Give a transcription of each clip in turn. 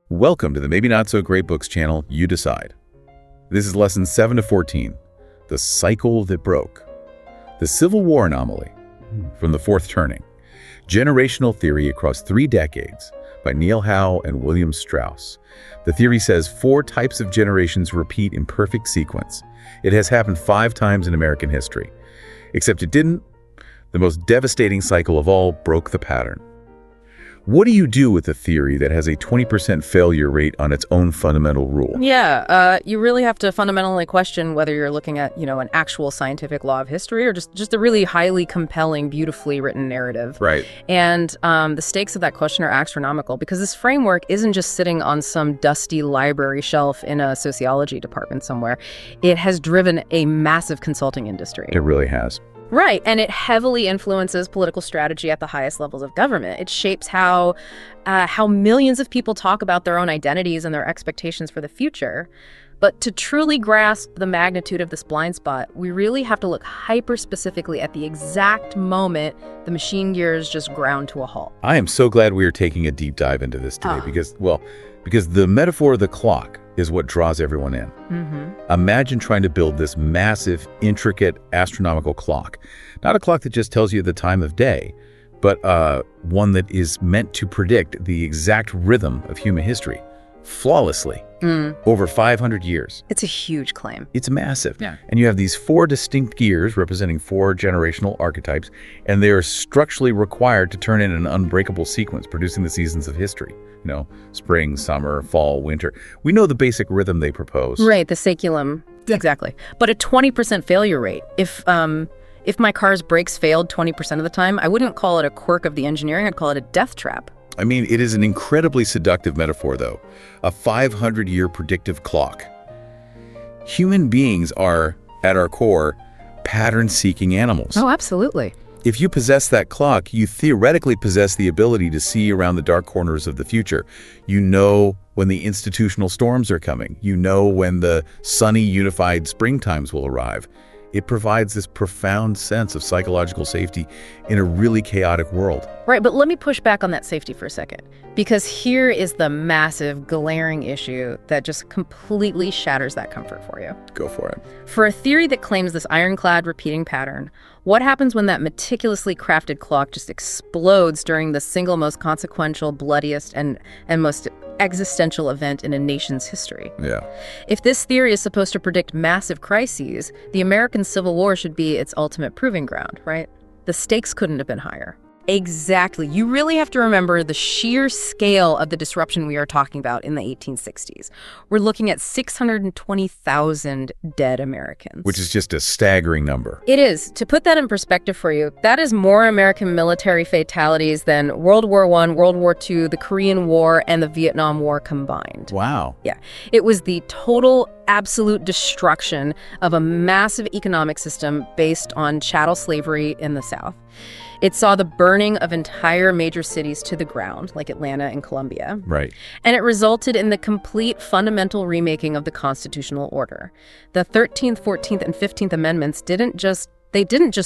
Welcome to the Maybe Not So Great Books channel, You Decide. This is lessons 7 to 14, The Cycle That Broke. The Civil War Anomaly, from the Fourth Turning. Generational Theory Across 3 Decades by Neil Howe and William Strauss. The theory says 4 types of generations repeat in perfect sequence. It has happened 5 times in American history. Except it didn't. The most devastating cycle of all broke the pattern. What do you do with a theory that has a 20% failure rate on its own fundamental rule? Yeah, you really have to fundamentally question whether you're looking at, an actual scientific law of history or just a really highly compelling, beautifully written narrative. Right. And the stakes of that question are astronomical because this framework isn't just sitting on some dusty library shelf in a sociology department somewhere. It has driven a massive consulting industry. It really has. Right, and it heavily influences political strategy at the highest levels of government. It shapes how millions of people talk about their own identities and their expectations for the future. But to truly grasp the magnitude of this blind spot, we really have to look hyper-specifically at the exact moment the machine gears just ground to a halt. I am so glad we are taking a deep dive into this today because the metaphor of the clock is what draws everyone in. Imagine trying to build this massive, intricate, astronomical clock. Not a clock that just tells you the time of day, but one that is meant to predict the exact rhythm of human history flawlessly over 500 years. It's a huge claim. It's massive. Yeah. And you have these 4 distinct gears representing 4 generational archetypes, and they are structurally required to turn in an unbreakable sequence, producing the seasons of history. Spring, summer, fall, winter. We know the basic rhythm they propose. Right, the saeculum. Exactly. But a 20% failure rate. If my car's brakes failed 20% of the time, I wouldn't call it a quirk of the engineering. I'd call it a death trap. I mean, it is an incredibly seductive metaphor, though. A 500-year predictive clock. Human beings are, at our core, pattern-seeking animals. Oh, absolutely. If you possess that clock, you theoretically possess the ability to see around the dark corners of the future. You know when the institutional storms are coming. You know when the sunny, unified springtimes will arrive. It provides this profound sense of psychological safety in a really chaotic world. Right, but let me push back on that safety for a second, because here is the massive, glaring issue that just completely shatters that comfort for you. Go for it. For a theory that claims this ironclad repeating pattern, what happens when that meticulously crafted clock just explodes during the single most consequential, bloodiest, and most existential event in a nation's history? Yeah. If this theory is supposed to predict massive crises, the American Civil War should be its ultimate proving ground, right? The stakes couldn't have been higher. Exactly. You really have to remember the sheer scale of the disruption we are talking about in the 1860s. We're looking at 620,000 dead Americans. Which is just a staggering number. It is. To put that in perspective for you, that is more American military fatalities than World War I, World War II, the Korean War, and the Vietnam War combined. Wow. Yeah. It was the total, absolute destruction of a massive economic system based on chattel slavery in the South. It saw the burning of entire major cities to the ground, like Atlanta and Columbia. Right. And it resulted in the complete fundamental remaking of the constitutional order. The 13th, 14th, and 15th Amendments didn't just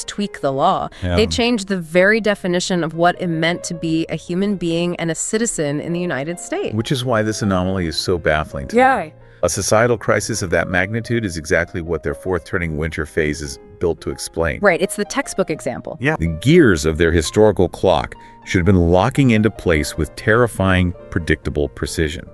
tweak the law. Yeah. They changed the very definition of what it meant to be a human being and a citizen in the United States. Which is why this anomaly is so baffling to me. A societal crisis of that magnitude is exactly what their Fourth Turning winter phase is built to explain. Right, it's the textbook example. Yeah. The gears of their historical clock should have been locking into place with terrifying, predictable precision.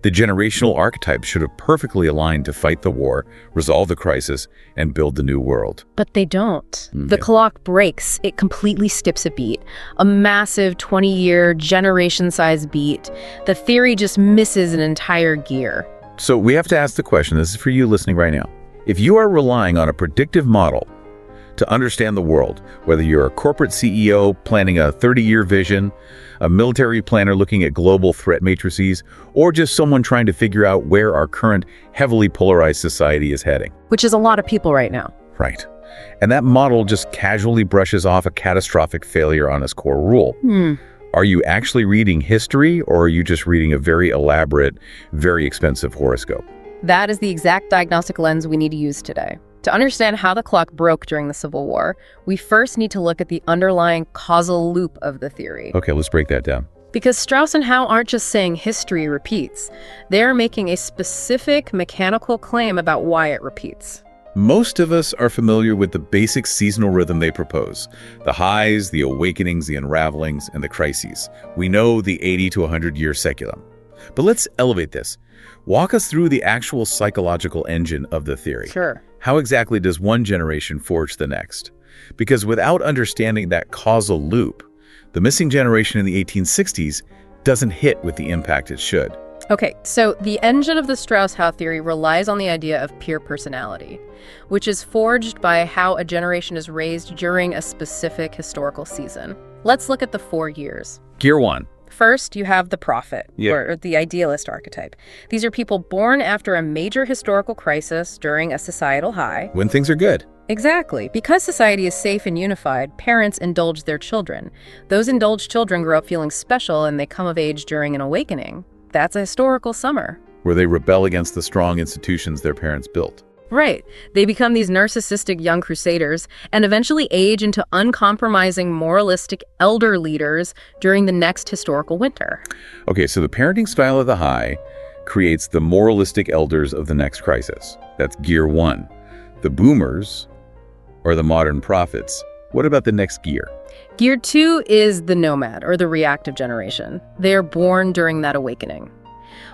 The generational archetypes should have perfectly aligned to fight the war, resolve the crisis, and build the new world. But they don't. The clock breaks. It completely skips a beat. A massive 20-year, generation-sized beat. The theory just misses an entire gear. So we have to ask the question, this is for you listening right now. If you are relying on a predictive model to understand the world, whether you're a corporate CEO planning a 30-year vision, a military planner looking at global threat matrices, or just someone trying to figure out where our current heavily polarized society is heading. Which is a lot of people right now. Right. And that model just casually brushes off a catastrophic failure on its core rule. Are you actually reading history, or are you just reading a very elaborate, very expensive horoscope? That is the exact diagnostic lens we need to use today. To understand how the clock broke during the Civil War, we first need to look at the underlying causal loop of the theory. Okay, let's break that down. Because Strauss and Howe aren't just saying history repeats. They're making a specific mechanical claim about why it repeats. Most of us are familiar with the basic seasonal rhythm they propose. The highs, the awakenings, the unravelings, and the crises. We know the 80 to 100-year saeculum. But let's elevate this. Walk us through the actual psychological engine of the theory. Sure. How exactly does one generation forge the next? Because without understanding that causal loop, the missing generation in the 1860s doesn't hit with the impact it should. Okay, so the engine of the Strauss-Howe theory relies on the idea of peer personality, which is forged by how a generation is raised during a specific historical season. Let's look at the 4 years. Gear 1. First, you have the prophet, Yeah. or the idealist archetype. These are people born after a major historical crisis during a societal high. When things are good. Exactly. Because society is safe and unified, parents indulge their children. Those indulged children grow up feeling special and they come of age during an awakening. That's a historical summer. Where they rebel against the strong institutions their parents built. Right. They become these narcissistic young crusaders and eventually age into uncompromising moralistic elder leaders during the next historical winter. Okay, so the parenting style of the high creates the moralistic elders of the next crisis. That's gear 1. The boomers, or the modern prophets, what about the next gear? Gear 2 is the nomad, or the reactive generation. They are born during that awakening.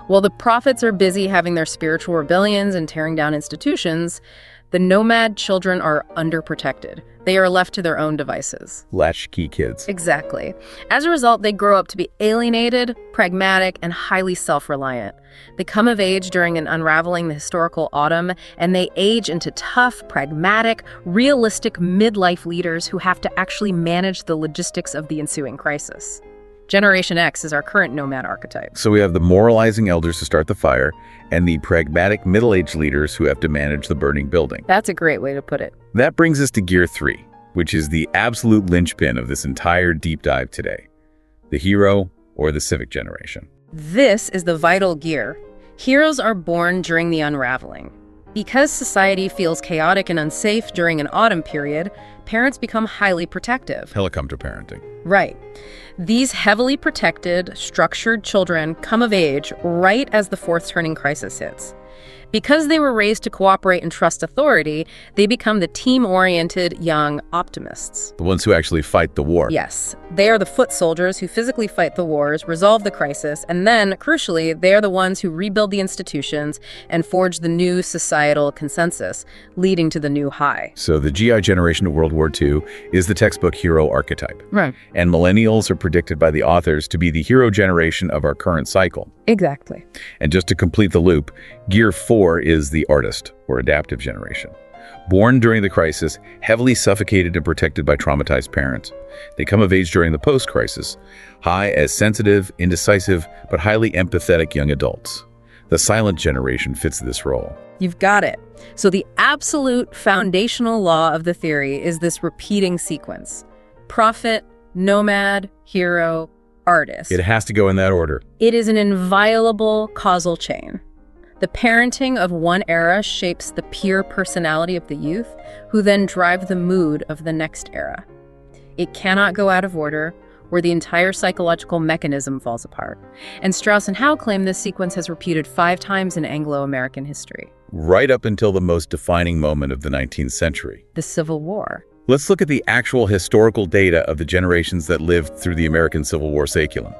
While the prophets are busy having their spiritual rebellions and tearing down institutions, the nomad children are underprotected. They are left to their own devices. Latchkey kids. Exactly. As a result, they grow up to be alienated, pragmatic, and highly self-reliant. They come of age during an unraveling the historical autumn, and they age into tough, pragmatic, realistic midlife leaders who have to actually manage the logistics of the ensuing crisis. Generation X is our current nomad archetype. So we have the moralizing elders to start the fire, and the pragmatic middle-aged leaders who have to manage the burning building. That's a great way to put it. That brings us to gear 3, which is the absolute linchpin of this entire deep dive today. The hero, or the civic generation. This is the vital gear. Heroes are born during the unraveling. Because society feels chaotic and unsafe during an autumn period, parents become highly protective. Helicopter parenting. Right. These heavily protected, structured children come of age right as the fourth turning crisis hits. Because they were raised to cooperate and trust authority, they become the team-oriented young optimists. The ones who actually fight the war. Yes, they are the foot soldiers who physically fight the wars, resolve the crisis, and then, crucially, they are the ones who rebuild the institutions and forge the new societal consensus, leading to the new high. So the GI generation of World War II is the textbook hero archetype. Right. And millennials are predicted by the authors to be the hero generation of our current cycle. Exactly. And just to complete the loop, gear 4 is the artist, or adaptive generation. Born during the crisis, heavily suffocated and protected by traumatized parents. They come of age during the post-crisis, high as sensitive, indecisive, but highly empathetic young adults. The silent generation fits this role. You've got it. So the absolute foundational law of the theory is this repeating sequence. Prophet, nomad, hero, artist. It has to go in that order. It is an inviolable causal chain. The parenting of one era shapes the pure personality of the youth, who then drive the mood of the next era. It cannot go out of order, where the entire psychological mechanism falls apart. And Strauss and Howe claim this sequence has repeated 5 times in Anglo-American history. Right up until the most defining moment of the 19th century. The Civil War. Let's look at the actual historical data of the generations that lived through the American Civil War saeculum.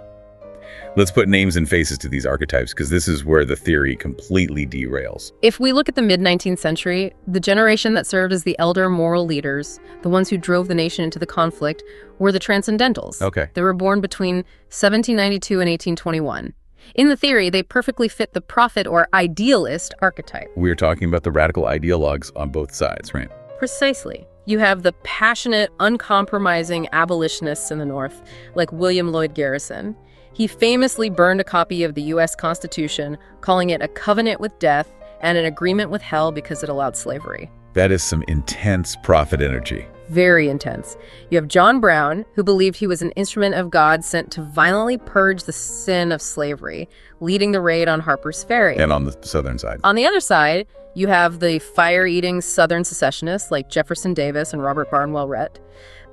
Let's put names and faces to these archetypes, because this is where the theory completely derails. If we look at the mid-19th century, the generation that served as the elder moral leaders, the ones who drove the nation into the conflict, were the transcendentals. Okay. They were born between 1792 and 1821. In the theory, they perfectly fit the prophet or idealist archetype. We're talking about the radical ideologues on both sides, right? Precisely. You have the passionate, uncompromising abolitionists in the North, like William Lloyd Garrison. He famously burned a copy of the U.S. Constitution, calling it a covenant with death and an agreement with hell because it allowed slavery. That is some intense prophet energy. Very intense. You have John Brown, who believed he was an instrument of God sent to violently purge the sin of slavery, leading the raid on Harper's Ferry. And on the southern side. On the other side, you have the fire-eating Southern secessionists like Jefferson Davis and Robert Barnwell Rhett.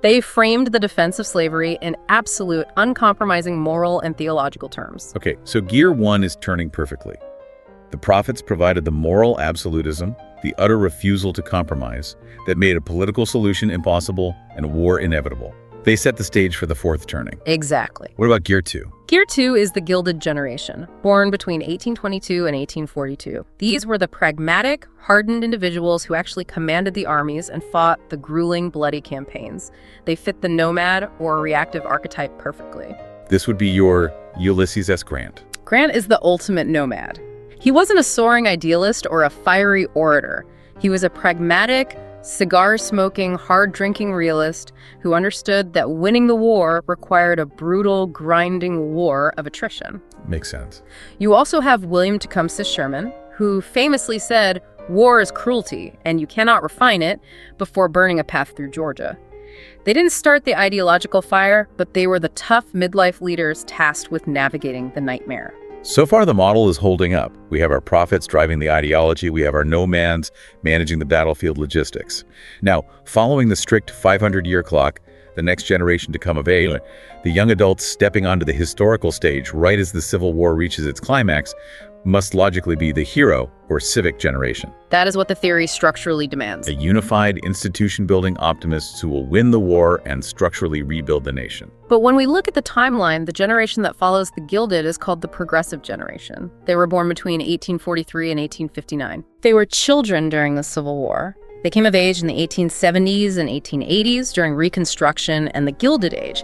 They framed the defense of slavery in absolute, uncompromising moral and theological terms. Okay, so Gear 1 is turning perfectly. The prophets provided the moral absolutism, the utter refusal to compromise, that made a political solution impossible and war inevitable. They set the stage for the fourth turning. Exactly. What about Gear 2? Gear 2 is the Gilded Generation, born between 1822 and 1842. These were the pragmatic, hardened individuals who actually commanded the armies and fought the grueling, bloody campaigns. They fit the nomad or reactive archetype perfectly. This would be your Ulysses S. Grant. Grant is the ultimate nomad. He wasn't a soaring idealist or a fiery orator. He was a pragmatic, cigar-smoking, hard-drinking realist who understood that winning the war required a brutal, grinding war of attrition. Makes sense. You also have William Tecumseh Sherman, who famously said, "War is cruelty, and you cannot refine it," before burning a path through Georgia. They didn't start the ideological fire, but they were the tough midlife leaders tasked with navigating the nightmare. So far, the model is holding up. We have our prophets driving the ideology. We have our nomads managing the battlefield logistics. Now, following the strict 500-year clock, the next generation to come of age, the young adults stepping onto the historical stage right as the Civil War reaches its climax, must logically be the hero or civic generation. That is what the theory structurally demands. A unified, institution-building optimists who will win the war and structurally rebuild the nation. But when we look at the timeline, the generation that follows the Gilded is called the Progressive Generation. They were born between 1843 and 1859. They were children during the Civil War. They came of age in the 1870s and 1880s during Reconstruction and the Gilded Age.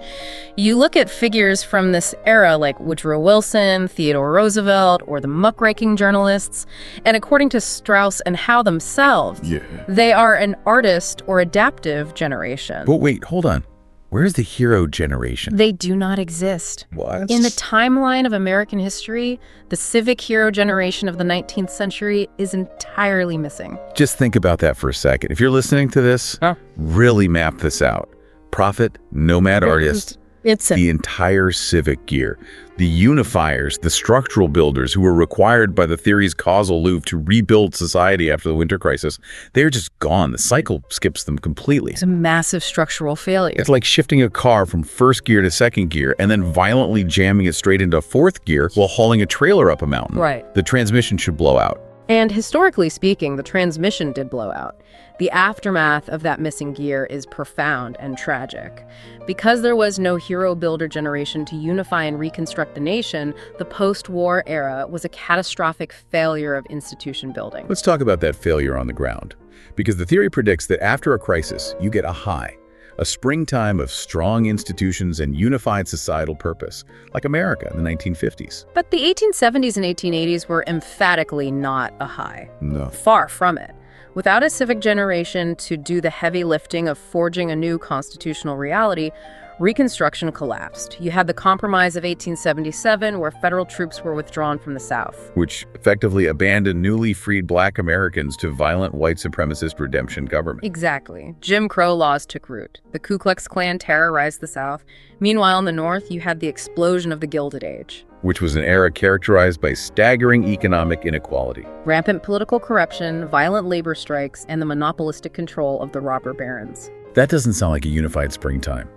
You look at figures from this era like Woodrow Wilson, Theodore Roosevelt, or the muckraking journalists, and according to Strauss-Howe themselves, they are an artist or adaptive generation. But wait, hold on. Where's the hero generation? They do not exist. What? In the timeline of American history, the civic hero generation of the 19th century is entirely missing. Just think about that for a second. If you're listening to this, really map this out. Prophet, nomad artist, the entire civic gear. The unifiers, the structural builders who were required by the theory's causal loop to rebuild society after the winter crisis, they're just gone. The cycle skips them completely. It's a massive structural failure. It's like shifting a car from first gear to second gear and then violently jamming it straight into fourth gear while hauling a trailer up a mountain. Right. The transmission should blow out. And historically speaking, the transmission did blow out. The aftermath of that missing gear is profound and tragic. Because there was no hero builder generation to unify and reconstruct the nation, the post-war era was a catastrophic failure of institution building. Let's talk about that failure on the ground. Because the theory predicts that after a crisis, you get a high, a springtime of strong institutions and unified societal purpose, like America in the 1950s. But the 1870s and 1880s were emphatically not a high. No. Far from it. Without a civic generation to do the heavy lifting of forging a new constitutional reality, Reconstruction collapsed. You had the Compromise of 1877, where federal troops were withdrawn from the South, which effectively abandoned newly freed Black Americans to violent white supremacist redemption government. Exactly. Jim Crow laws took root. The Ku Klux Klan terrorized the South. Meanwhile, in the North, you had the explosion of the Gilded Age, which was an era characterized by staggering economic inequality, rampant political corruption, violent labor strikes, and the monopolistic control of the robber barons. That doesn't sound like a unified springtime.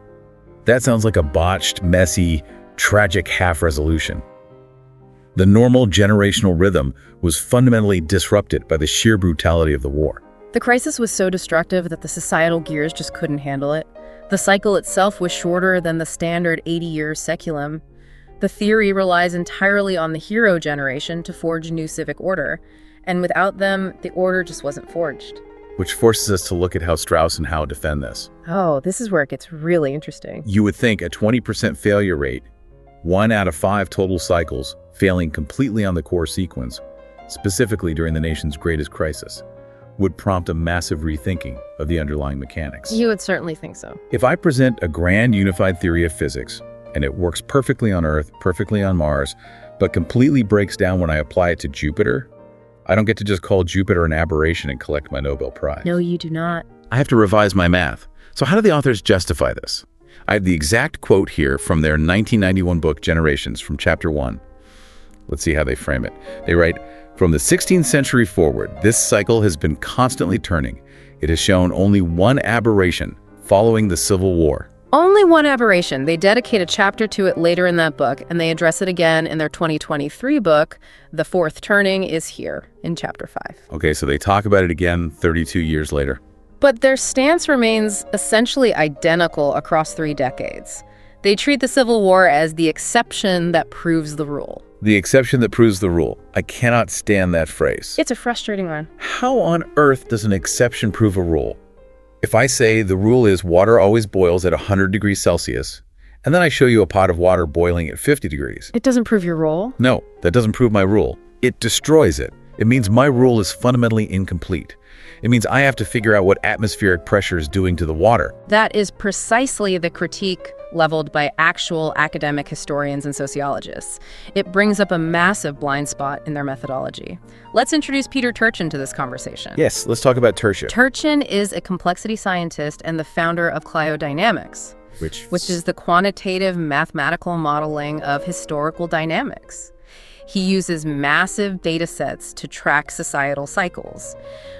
That sounds like a botched, messy, tragic half-resolution. The normal generational rhythm was fundamentally disrupted by the sheer brutality of the war. The crisis was so destructive that the societal gears just couldn't handle it. The cycle itself was shorter than the standard 80-year saeculum. The theory relies entirely on the hero generation to forge new civic order, and without them, the order just wasn't forged. Which forces us to look at how Strauss-Howe defend this. Oh, this is where it gets really interesting. You would think a 20% failure rate, 1 out of 5 total cycles, failing completely on the core sequence, specifically during the nation's greatest crisis, would prompt a massive rethinking of the underlying mechanics. You would certainly think so. If I present a grand unified theory of physics, and it works perfectly on Earth, perfectly on Mars, but completely breaks down when I apply it to Jupiter, I don't get to just call Jupiter an aberration and collect my Nobel Prize. No, you do not. I have to revise my math. So how do the authors justify this? I have the exact quote here from their 1991 book, Generations, from Chapter 1. Let's see how they frame it. They write, "From the 16th century forward, this cycle has been constantly turning. It has shown only one aberration, following the Civil War. Only one aberration. They dedicate a chapter to it later in that book, and they address it again in their 2023 book. The Fourth Turning is here in chapter 5. Okay, so they talk about it again 32 years later. But their stance remains essentially identical across 3 decades. They treat the Civil War as the exception that proves the rule. The exception that proves the rule. I cannot stand that phrase. It's a frustrating one. How on earth does an exception prove a rule? If I say the rule is water always boils at 100 degrees Celsius, and then I show you a pot of water boiling at 50 degrees. It doesn't prove your rule? No, that doesn't prove my rule. It destroys it. It means my rule is fundamentally incomplete. It means I have to figure out what atmospheric pressure is doing to the water. That is precisely the critique leveled by actual academic historians and sociologists. It brings up a massive blind spot in their methodology. Let's introduce Peter Turchin to this conversation. Yes, let's talk about Turchin. Turchin is a complexity scientist and the founder of cliodynamics, which is the quantitative mathematical modeling of historical dynamics. He uses massive data sets to track societal cycles.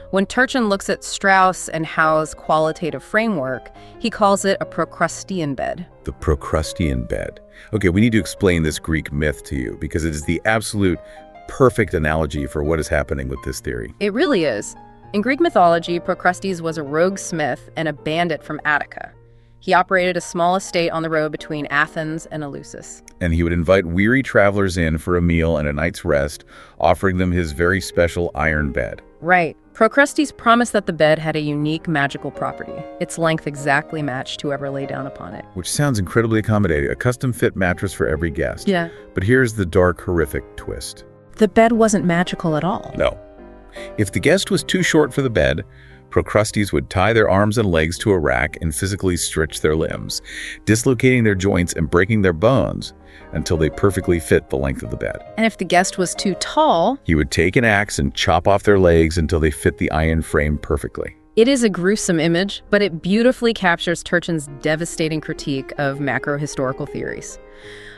When Turchin looks at Strauss and Howe's qualitative framework, he calls it a Procrustean bed. The Procrustean bed. Okay, we need to explain this Greek myth to you because it is the absolute perfect analogy for what is happening with this theory. It really is. In Greek mythology, Procrustes was a rogue smith and a bandit from Attica. He operated a small estate on the road between Athens and Eleusis. And he would invite weary travelers in for a meal and a night's rest, offering them his very special iron bed. Right. Procrustes promised that the bed had a unique magical property. Its length exactly matched whoever lay down upon it. Which sounds incredibly accommodating, a custom-fit mattress for every guest. Yeah. But here's the dark, horrific twist. The bed wasn't magical at all. No. If the guest was too short for the bed, Procrustes would tie their arms and legs to a rack and physically stretch their limbs, dislocating their joints and breaking their bones until they perfectly fit the length of the bed. And if the guest was too tall, he would take an axe and chop off their legs until they fit the iron frame perfectly. It is a gruesome image, but it beautifully captures Turchin's devastating critique of macro-historical theories.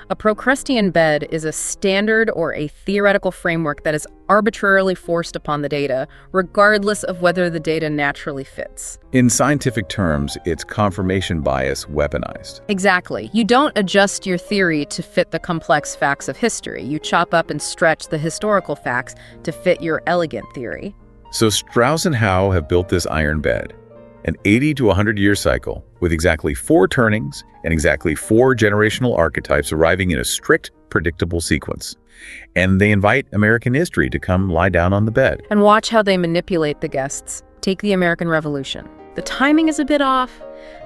A Procrustean bed is a standard or a theoretical framework that is arbitrarily forced upon the data, regardless of whether the data naturally fits. In scientific terms, it's confirmation bias weaponized. Exactly. You don't adjust your theory to fit the complex facts of history. You chop up and stretch the historical facts to fit your elegant theory. So Strauss and Howe have built this iron bed, an 80 to 100-year cycle with exactly 4 turnings and exactly 4 generational archetypes arriving in a strict, predictable sequence. And they invite American history to come lie down on the bed. And watch how they manipulate the guests. Take the American Revolution. The timing is a bit off.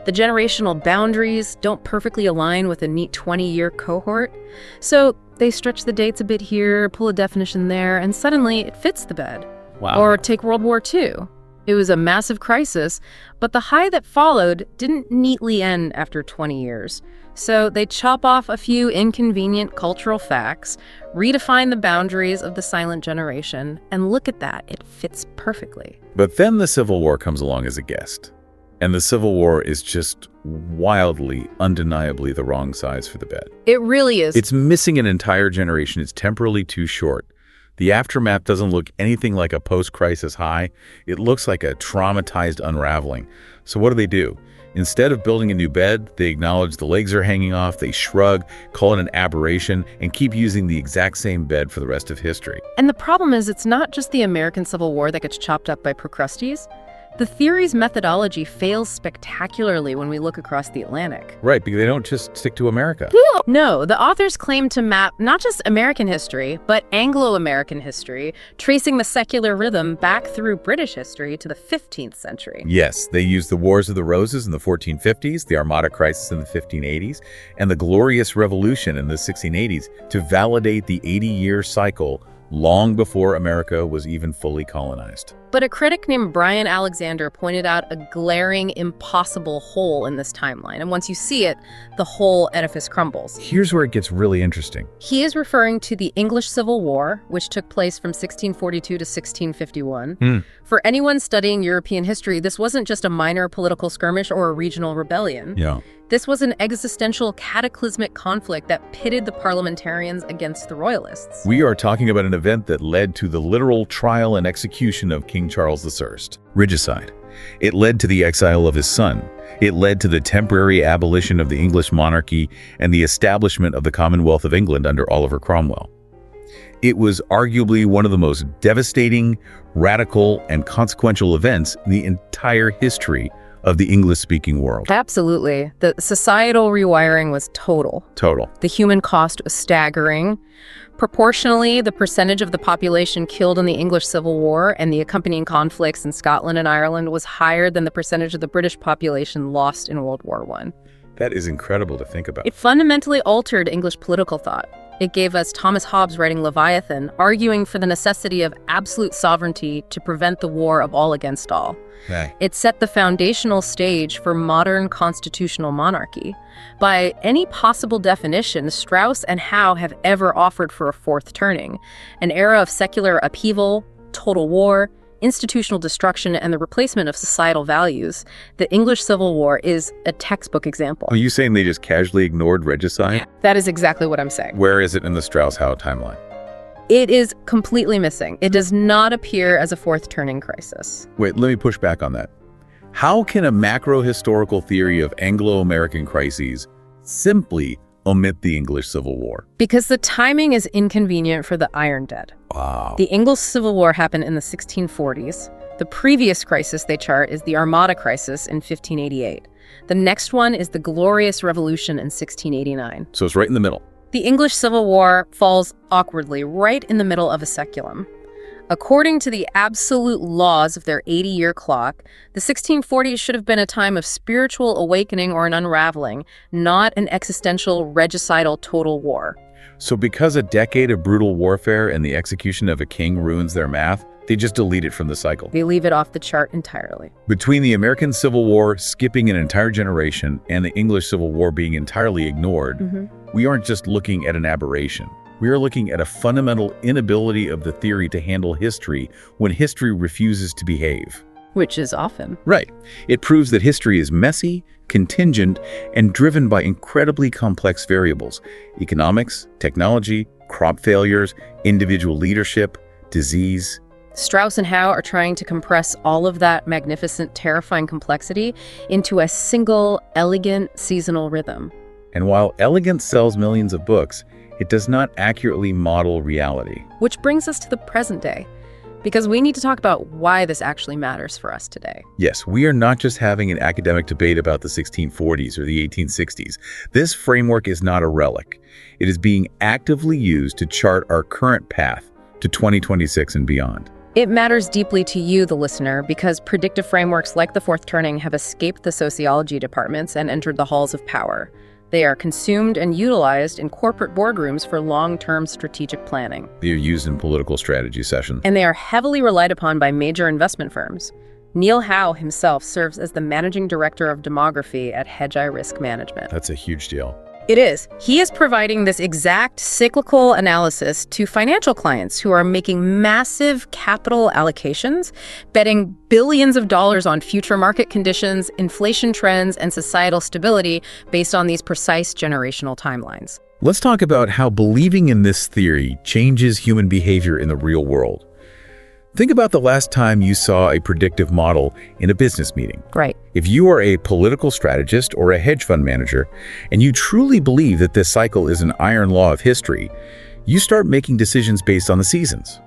The generational boundaries don't perfectly align with a neat 20-year cohort. So they stretch the dates a bit here, pull a definition there, and suddenly it fits the bed. Wow. Or take World War II. It was a massive crisis, but the high that followed didn't neatly end after 20 years. So they chop off a few inconvenient cultural facts, redefine the boundaries of the silent generation, and look at that, it fits perfectly. But then the Civil War comes along as a guest. And the Civil War is just wildly, undeniably the wrong size for the bed. It really is. It's missing an entire generation. It's temporally too short. The aftermath doesn't look anything like a post-crisis high. It looks like a traumatized unraveling. So what do? Instead of building a new bed, they acknowledge the legs are hanging off, they shrug, call it an aberration, and keep using the exact same bed for the rest of history. And the problem is it's not just the American Civil War that gets chopped up by Procrustes. The theory's methodology fails spectacularly when we look across the Atlantic. Right, because they don't just stick to America. No, the authors claim to map not just American history, but Anglo-American history, tracing the secular rhythm back through British history to the 15th century. Yes, they use the Wars of the Roses in the 1450s, the Armada Crisis in the 1580s, and the Glorious Revolution in the 1680s to validate the 80-year cycle long before America was even fully colonized. But a critic named Brian Alexander pointed out a glaring, impossible hole in this timeline. And once you see it, the whole edifice crumbles. Here's where it gets really interesting. He is referring to the English Civil War, which took place from 1642 to 1651. For anyone studying European history, this wasn't just a minor political skirmish or a regional rebellion. Yeah. This was an existential, cataclysmic conflict that pitted the parliamentarians against the royalists. We are talking about an event that led to the literal trial and execution of King Charles I. Regicide. It led to the exile of his son, It led to the temporary abolition of the English monarchy and the establishment of the Commonwealth of England under Oliver Cromwell. It was arguably one of the most devastating, radical, and consequential events in the entire history of the English-speaking world. Absolutely. The societal rewiring was total. Total. The human cost was staggering. Proportionally, the percentage of the population killed in the English Civil War and the accompanying conflicts in Scotland and Ireland was higher than the percentage of the British population lost in World War I. That is incredible to think about. It fundamentally altered English political thought. It gave us Thomas Hobbes writing Leviathan, arguing for the necessity of absolute sovereignty to prevent the war of all against all. Hey. It set the foundational stage for modern constitutional monarchy. By any possible definition, Strauss and Howe have ever offered for a fourth turning, an era of secular upheaval, total war, institutional destruction, and the replacement of societal values. The English Civil War is a textbook example. Are you saying they just casually ignored regicide? That is exactly what I'm saying. Where is it in the Strauss-Howe timeline? It is completely missing. It does not appear as a fourth turning crisis. Wait, let me push back on that. How can a macro-historical theory of Anglo-American crises simply omit the English Civil War? Because the timing is inconvenient for the Iron Dead. Wow. The English Civil War happened in the 1640s. The previous crisis they chart is the Armada Crisis in 1588. The next one is the Glorious Revolution in 1689. So it's right in the middle. The English Civil War falls awkwardly right in the middle of a saeculum. According to the absolute laws of their 80-year clock, the 1640s should have been a time of spiritual awakening or an unraveling, not an existential, regicidal total war. So because a decade of brutal warfare and the execution of a king ruins their math, they just delete it from the cycle. They leave it off the chart entirely. Between the American Civil War skipping an entire generation and the English Civil War being entirely ignored, we aren't just looking at an aberration. We are looking at a fundamental inability of the theory to handle history when history refuses to behave. Which is often. Right. It proves that history is messy, contingent, and driven by incredibly complex variables: economics, technology, crop failures, individual leadership, disease. Strauss and Howe are trying to compress all of that magnificent, terrifying complexity into a single, elegant, seasonal rhythm. And while elegance sells millions of books, it does not accurately model reality. Which brings us to the present day, because we need to talk about why this actually matters for us today. Yes, we are not just having an academic debate about the 1640s or the 1860s. This framework is not a relic. It is being actively used to chart our current path to 2026 and beyond. It matters deeply to you, the listener, because predictive frameworks like the fourth turning have escaped the sociology departments and entered the halls of power. They are consumed and utilized in corporate boardrooms for long-term strategic planning. They are used in political strategy sessions. And they are heavily relied upon by major investment firms. Neil Howe himself serves as the managing director of demography at Hedgeye Risk Management. That's a huge deal. It is. He is providing this exact cyclical analysis to financial clients who are making massive capital allocations, betting billions of dollars on future market conditions, inflation trends, and societal stability based on these precise generational timelines. Let's talk about how believing in this theory changes human behavior in the real world. Think about the last time you saw a predictive model in a business meeting. Right. If you are a political strategist or a hedge fund manager, and you truly believe that this cycle is an iron law of history, you start making decisions based on the seasons.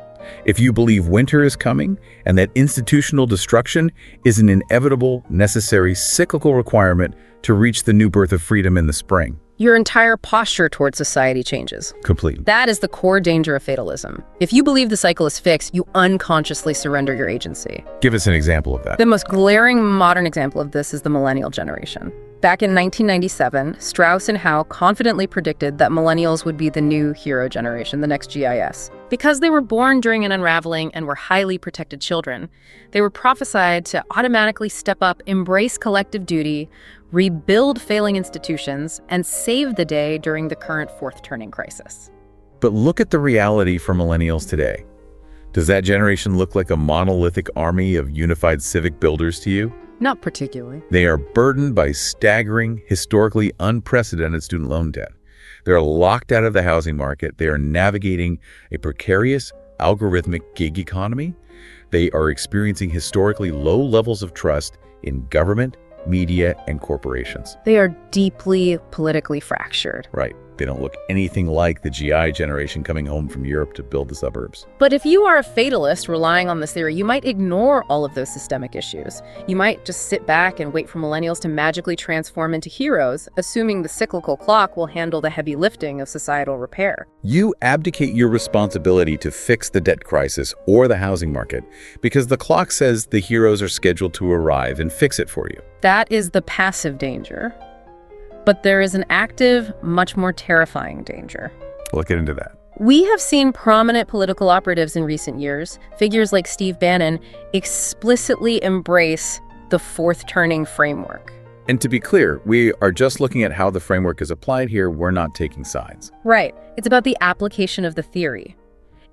If you believe winter is coming and that institutional destruction is an inevitable, necessary, cyclical requirement to reach the new birth of freedom in the spring. Your entire posture towards society changes. Complete. That is the core danger of fatalism. If you believe the cycle is fixed, you unconsciously surrender your agency. Give us an example of that. The most glaring modern example of this is the millennial generation. Back in 1997, Strauss and Howe confidently predicted that millennials would be the new hero generation, the next GIS. Because they were born during an unraveling and were highly protected children, they were prophesied to automatically step up, embrace collective duty, rebuild failing institutions, and save the day during the current fourth turning crisis. But look at the reality for millennials today. Does that generation look like a monolithic army of unified civic builders to you? Not particularly. They are burdened by staggering, historically unprecedented student loan debt. They're locked out of the housing market. They are navigating a precarious, algorithmic gig economy. They are experiencing historically low levels of trust in government, media, and corporations. They are deeply politically fractured. Right. They don't look anything like the GI generation coming home from Europe to build the suburbs. But if you are a fatalist relying on this theory, you might ignore all of those systemic issues. You might just sit back and wait for millennials to magically transform into heroes, assuming the cyclical clock will handle the heavy lifting of societal repair. You abdicate your responsibility to fix the debt crisis or the housing market because the clock says the heroes are scheduled to arrive and fix it for you. That is the passive danger. But there is an active, much more terrifying danger. Let's get into that. We have seen prominent political operatives in recent years, figures like Steve Bannon, explicitly embrace the fourth turning framework. And to be clear, we are just looking at how the framework is applied here. We're not taking sides. Right. It's about the application of the theory.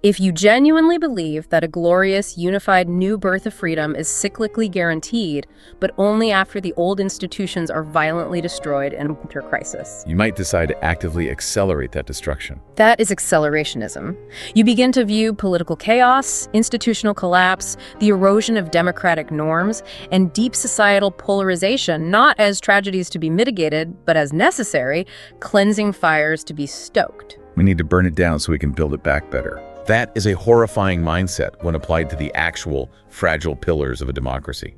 If you genuinely believe that a glorious, unified new birth of freedom is cyclically guaranteed, but only after the old institutions are violently destroyed in a winter crisis, you might decide to actively accelerate that destruction. that is accelerationism. You begin to view political chaos, institutional collapse, the erosion of democratic norms, and deep societal polarization not as tragedies to be mitigated, but as necessary, cleansing fires to be stoked. We need to burn it down so we can build it back better. That is a horrifying mindset when applied to the actual fragile pillars of a democracy.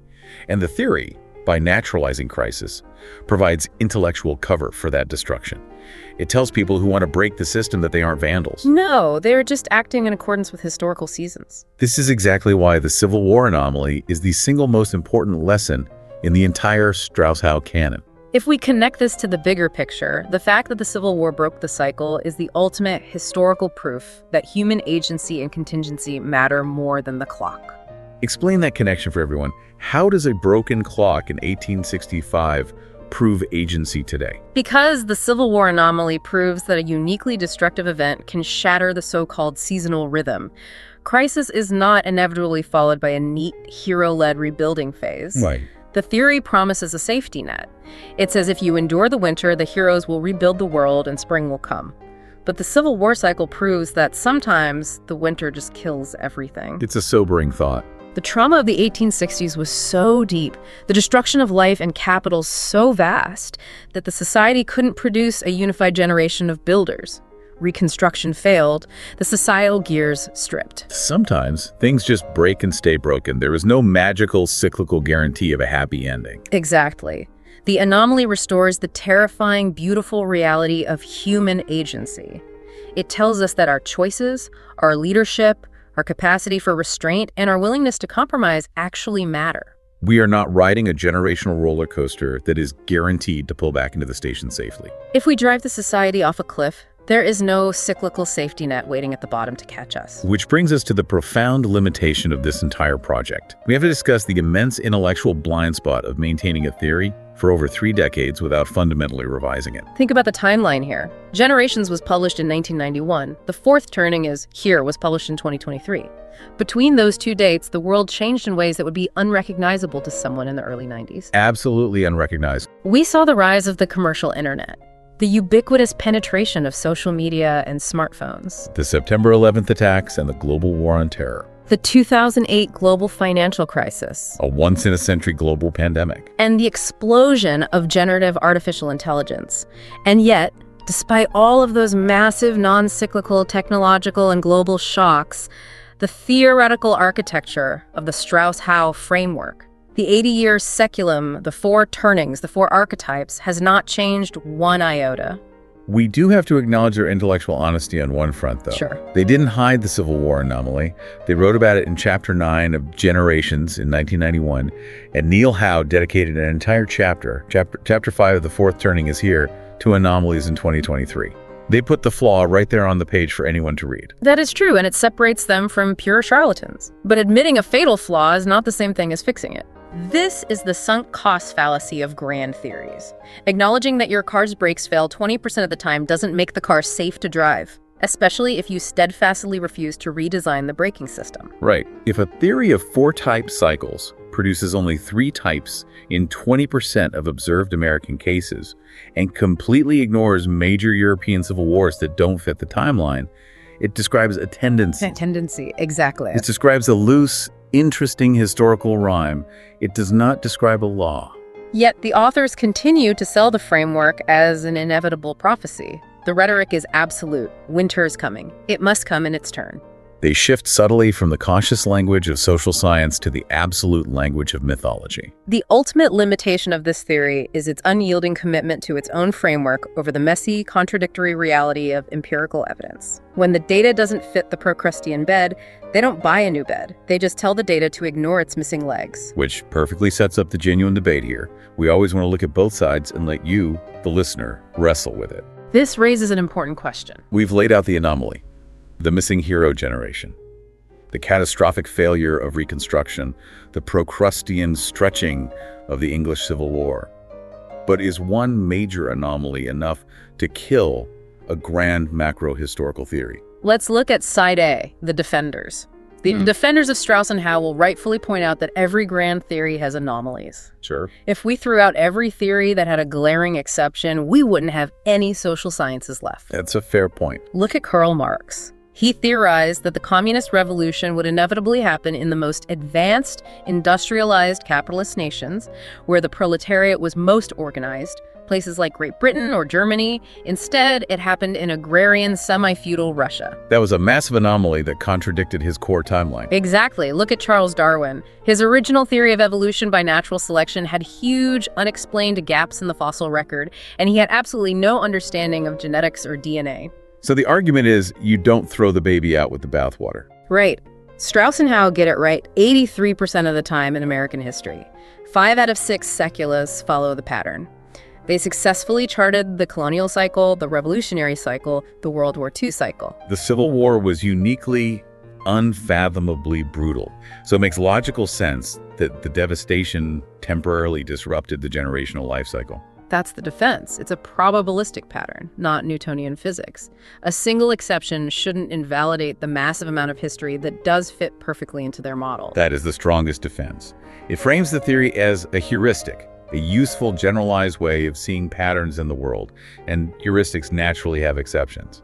And the theory, by naturalizing crisis, provides intellectual cover for that destruction. It tells people who want to break the system that they aren't vandals. No, they're just acting in accordance with historical seasons. This is exactly why the Civil War anomaly is the single most important lesson in the entire Strauss-Howe canon. If we connect this to the bigger picture, the fact that the Civil War broke the cycle is the ultimate historical proof that human agency and contingency matter more than the clock. Explain that connection for everyone. How does a broken clock in 1865 prove agency today? Because the Civil War anomaly proves that a uniquely destructive event can shatter the so-called seasonal rhythm. Crisis is not inevitably followed by a neat, hero-led rebuilding phase. Right. The theory promises a safety net. It says if you endure the winter, the heroes will rebuild the world and spring will come. But the Civil War cycle proves that sometimes the winter just kills everything. It's a sobering thought. The trauma of the 1860s was so deep, the destruction of life and capital so vast, that the society couldn't produce a unified generation of builders. Reconstruction failed, the societal gears stripped. Sometimes things just break and stay broken. There is no magical cyclical guarantee of a happy ending. Exactly. The anomaly restores the terrifying, beautiful reality of human agency. It tells us that our choices, our leadership, our capacity for restraint, and our willingness to compromise actually matter. We are not riding a generational roller coaster that is guaranteed to pull back into the station safely. If we drive the society off a cliff, there is no cyclical safety net waiting at the bottom to catch us. Which brings us to the profound limitation of this entire project. We have to discuss the immense intellectual blind spot of maintaining a theory for over 3 decades without fundamentally revising it. Think about the timeline here. Generations was published in 1991. The fourth turning is Here was published in 2023. Between those two dates, the world changed in ways that would be unrecognizable to someone in the early 90s. Absolutely unrecognized. We saw the rise of the commercial internet, the ubiquitous penetration of social media and smartphones, The September 11th attacks and the global war on terror. the 2008 global financial crisis, A once-in-a-century global pandemic. and the explosion of generative artificial intelligence. And yet, despite all of those massive non-cyclical technological and global shocks, the theoretical architecture of the Strauss-Howe framework, the 80-year saeculum, the 4 turnings, the 4 archetypes, has not changed one iota. We do have to acknowledge their intellectual honesty on one front, though. Sure. They didn't hide the Civil War anomaly. They wrote about it in Chapter 9 of Generations in 1991, and Neil Howe dedicated an entire chapter, Chapter 5 of The Fourth Turning is Here, to anomalies in 2023. They put the flaw right there on the page for anyone to read. That is true, and it separates them from pure charlatans. But admitting a fatal flaw is not the same thing as fixing it. This is the sunk cost fallacy of grand theories. Acknowledging that your car's brakes fail 20% of the time doesn't make the car safe to drive, especially if you steadfastly refuse to redesign the braking system. Right. If a theory of 4-type cycles produces only 3 types in 20% of observed American cases and completely ignores major European civil wars that don't fit the timeline, it describes a tendency. Tendency, exactly. It describes a loose, interesting historical rhyme. It does not describe a law. Yet the authors continue to sell the framework as an inevitable prophecy. The rhetoric is absolute. Winter is coming. It must come in its turn. They shift subtly from the cautious language of social science to the absolute language of mythology. The ultimate limitation of this theory is its unyielding commitment to its own framework over the messy, contradictory reality of empirical evidence. When the data doesn't fit the Procrustean bed, they don't buy a new bed. They just tell the data to ignore its missing legs. Which perfectly sets up the genuine debate here. We always want to look at both sides and let you, the listener, wrestle with it. This raises an important question. We've laid out the anomaly, the missing hero generation, the catastrophic failure of Reconstruction, the Procrustean stretching of the English Civil War. But is one major anomaly enough to kill a grand macro-historical theory? Let's look at side A, the defenders. The defenders of Strauss-Howe will rightfully point out that every grand theory has anomalies. Sure. If we threw out every theory that had a glaring exception, we wouldn't have any social sciences left. That's a fair point. Look at Karl Marx. He theorized that the communist revolution would inevitably happen in the most advanced, industrialized capitalist nations, where the proletariat was most organized, places like Great Britain or Germany. Instead, it happened in agrarian, semi-feudal Russia. That was a massive anomaly that contradicted his core timeline. Exactly. Look at Charles Darwin. His original theory of evolution by natural selection had huge, unexplained gaps in the fossil record, and he had absolutely no understanding of genetics or DNA. So the argument is you don't throw the baby out with the bathwater. Right. Strauss and Howe get it right 83% of the time in American history. 5 out of 6 saeculas follow the pattern. They successfully charted the colonial cycle, the revolutionary cycle, the World War II cycle. The Civil War was uniquely, unfathomably brutal. So it makes logical sense that the devastation temporarily disrupted the generational life cycle. That's the defense. It's a probabilistic pattern, not Newtonian physics. A single exception shouldn't invalidate the massive amount of history that does fit perfectly into their model. That is the strongest defense. It frames the theory as a heuristic, a useful generalized way of seeing patterns in the world, and heuristics naturally have exceptions.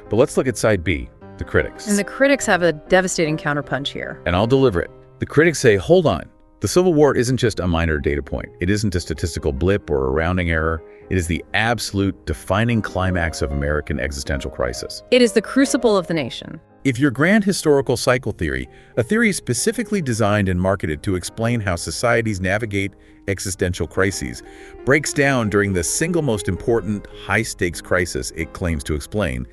But let's look at side B, the critics. And the critics have a devastating counterpunch here. And I'll deliver it. The critics say, hold on. The Civil War isn't just a minor data point. It isn't a statistical blip or a rounding error. It is the absolute defining climax of American existential crisis. It is the crucible of the nation. If your grand historical cycle theory, a theory specifically designed and marketed to explain how societies navigate existential crises, breaks down during the single most important high-stakes crisis it claims to explain,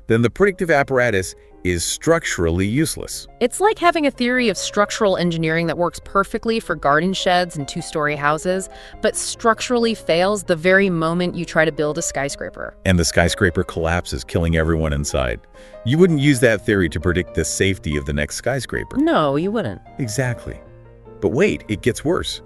then the predictive apparatus is structurally useless. It's like having a theory of structural engineering that works perfectly for garden sheds and two-story houses, but structurally fails the very moment you try to build a skyscraper. And the skyscraper collapses, killing everyone inside. You wouldn't use that theory to predict the safety of the next skyscraper. No, you wouldn't. Exactly. But wait, it gets worse.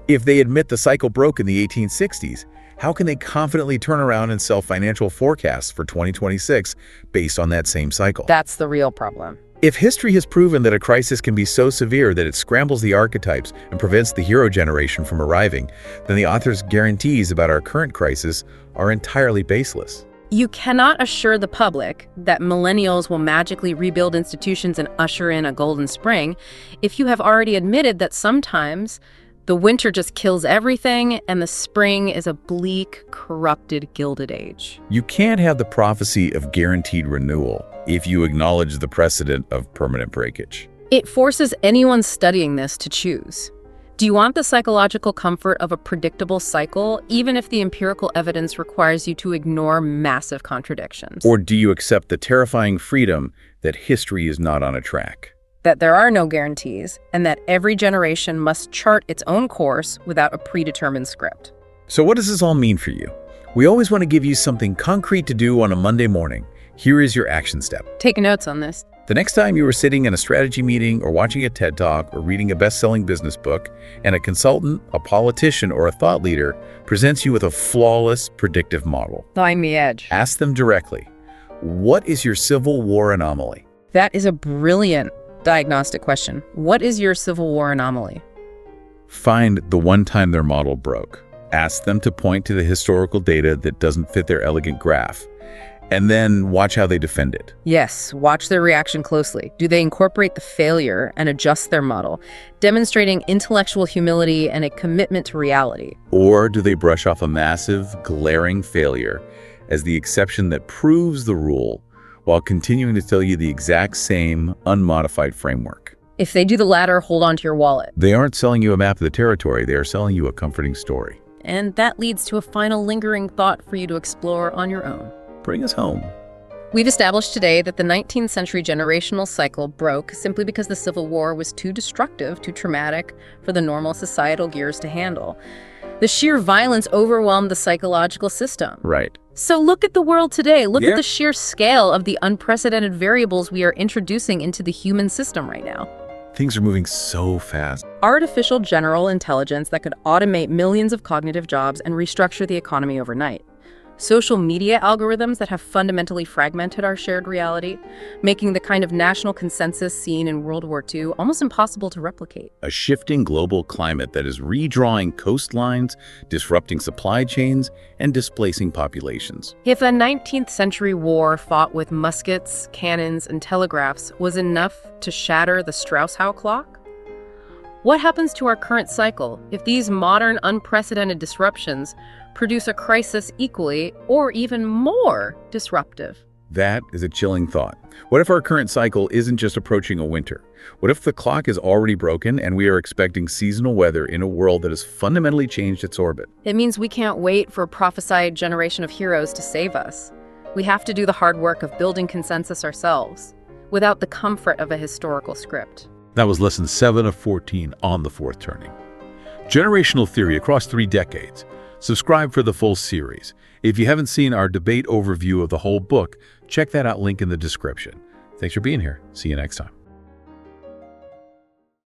If they admit the cycle broke in the 1860s, how can they confidently turn around and sell financial forecasts for 2026 based on that same cycle? That's the real problem. If history has proven that a crisis can be so severe that it scrambles the archetypes and prevents the hero generation from arriving, then the author's guarantees about our current crisis are entirely baseless. You cannot assure the public that millennials will magically rebuild institutions and usher in a golden spring if you have already admitted that sometimes the winter just kills everything, and the spring is a bleak, corrupted, gilded age. You can't have the prophecy of guaranteed renewal if you acknowledge the precedent of permanent breakage. It forces anyone studying this to choose. Do you want the psychological comfort of a predictable cycle, even if the empirical evidence requires you to ignore massive contradictions? Or do you accept the terrifying freedom that history is not on a track? That there are no guarantees, and that every generation must chart its own course without a predetermined script. So what does this all mean for you? We always want to give you something concrete to do on a Monday morning. Here is your action step. Take notes on this. The next time you are sitting in a strategy meeting or watching a TED Talk or reading a best-selling business book, and a consultant, a politician, or a thought leader presents you with a flawless predictive model, Find the edge. ask them directly, what is your Civil War anomaly? That is a brilliant diagnostic question. What is your Civil War anomaly? Find the one time their model broke. Ask them to point to the historical data that doesn't fit their elegant graph. And then watch how they defend it. Yes, watch their reaction closely. Do they incorporate the failure and adjust their model, demonstrating intellectual humility and a commitment to reality? Or do they brush off a massive, glaring failure as the exception that proves the rule while continuing to tell you the exact same unmodified framework? If they do the latter, hold on to your wallet. They aren't selling you a map of the territory, they are selling you a comforting story. And that leads to a final lingering thought for you to explore on your own. Bring us home. We've established today that the 19th century generational cycle broke simply because the Civil War was too destructive, too traumatic for the normal societal gears to handle. The sheer violence overwhelmed the psychological system. Right. So look at the world today. Look Yeah. at the sheer scale of the unprecedented variables we are introducing into the human system right now. Things are moving so fast. Artificial general intelligence that could automate millions of cognitive jobs and restructure the economy overnight. Social media algorithms that have fundamentally fragmented our shared reality, making the kind of national consensus seen in World War II almost impossible to replicate. A shifting global climate that is redrawing coastlines, disrupting supply chains, and displacing populations. If a 19th century war fought with muskets, cannons, and telegraphs was enough to shatter the Strauss-Howe clock, what happens to our current cycle if these modern unprecedented disruptions produce a crisis equally or even more disruptive? That is a chilling thought. What if our current cycle isn't just approaching a winter? What if the clock is already broken and we are expecting seasonal weather in a world that has fundamentally changed its orbit? It means we can't wait for a prophesied generation of heroes to save us. We have to do the hard work of building consensus ourselves, without the comfort of a historical script. That was lesson 7 of 14 on the fourth turning. Generational theory across 3 decades. Subscribe for the full series. If you haven't seen our debate overview of the whole book, check that out, link in the description. Thanks for being here. See you next time.